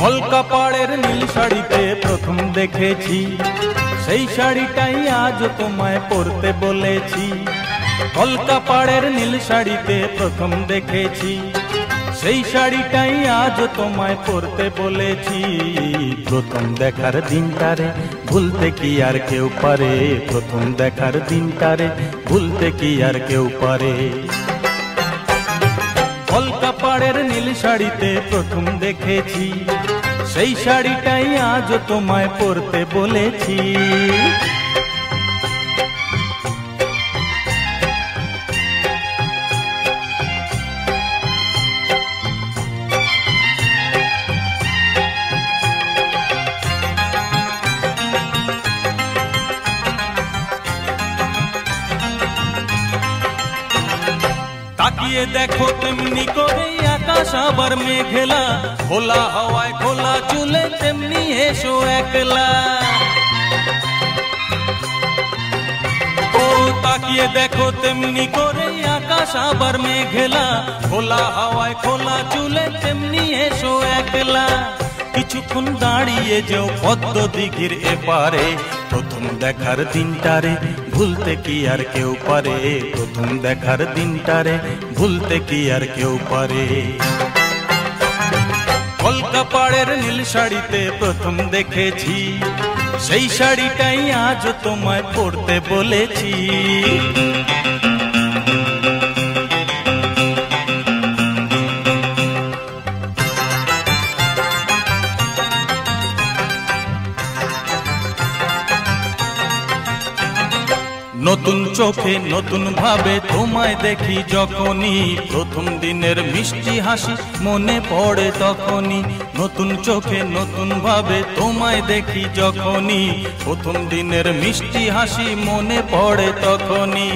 কলকাপাড়ের নীল শাড়িতে প্রথম দেখেছি, সেই শাড়িটাই আজ তোমায় পরতে বলেছি। কলকাপাড়ের নীল শাড়িতে প্রথম দেখেছি, সেই শাড়িটাই আজ তোমায় পরতে বলেছি। প্রথম দেখার দিনটারে ভুলতে কি আর কেউ পারে, প্রথম দেখার দিনটারে ভুলতে কি আর কেউ পারে। কলকাপাড়ের নীল শাড়িতে প্রথম দেখেছি, সেই শাড়িটাই আজ তোমায় পরতে বলেছি। তাকিয়ে দেখো তেমনি করে আকাশ আবার মেঘলা, খোলা হাওয়ায় খোলা চুলে তেমনি এসো একলা। ও তাকিয়ে দেখো তেমনি করে আকাশ আবার মেঘলা, খোলা হাওয়ায় খোলা চুলে তেমনি এসো একলা। কিছুক্ষণ দাঁড়িয়ে যেও পদ্ম দিঘির এপারে, প্রথম দেখার দিনটারে ভুলতে কি আর কেউ পারে, প্রথম দেখার দিনটারে ভুলতে কি আর কেউ পারে। কলকাপাড়ের নীল শাড়িতে প্রথম দেখেছি, সেই শাড়িটাই আজ তোমায় পরতে বলেছি। নতুন চোখে নতুন ভাবে তোমায় দেখি যখনই, প্রথম দিনের মিষ্টি হাসি মনে পড়ে তখনই। নতুন চোখে নতুন ভাবে তোমায় দেখি যখনই, প্রথম দিনের মিষ্টি হাসি মনে পড়ে তখনই।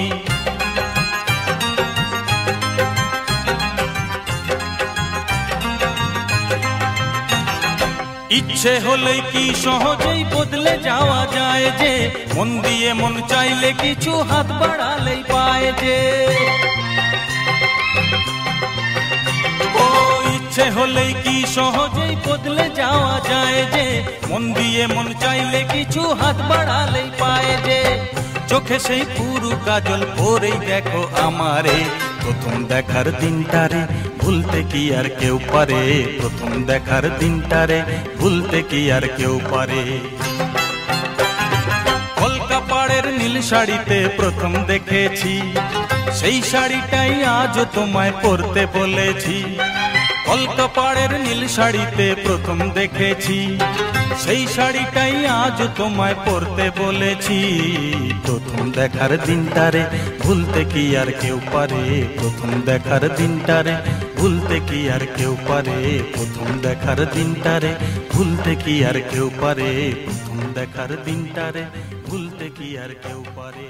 ইচ্ছে হলে কি সহজেই বদলে যাওয়া যায় যে, মন দিয়ে মন চাইলে কিছু হাত বাড়ালেই পায় যে। ও ইচ্ছে হলে কি সহজেই বদলে যাওয়া যায় যে, মন দিয়ে মন চাইলে কিছু হাত বাড়ালেই পায় যে। চোখে সেই পুরু কাজল পরেই দেখো আমারে, প্রথম দেখার দিনটারে ভুলতে কি আর কেউ পারে, প্রথম দেখার দিনটারে ভুলতে কি আর কেউ পারে। কলকাপাড়ের নীল শাড়িতে প্রথম দেখেছি, সেই শাড়িটাই আজ তোমায় পরতে বলেছি। কলকাপাড়ের নীল শাড়িতে প্রথম দেখেছি, সেই শাড়িটাই আজ তোমায় পরতে বলেছি। প্রথম দেখার দিনটারে ভুলতে কি আর কেউ পারে, প্রথম দেখার দিনটারে ভুলতে কি আর কেউ পারে, প্রথম দেখার দিনটারে ভুলতে কি আর কেউ পারে, প্রথম দেখার দিনটারে ভুলতে কি আর কেউ পারে।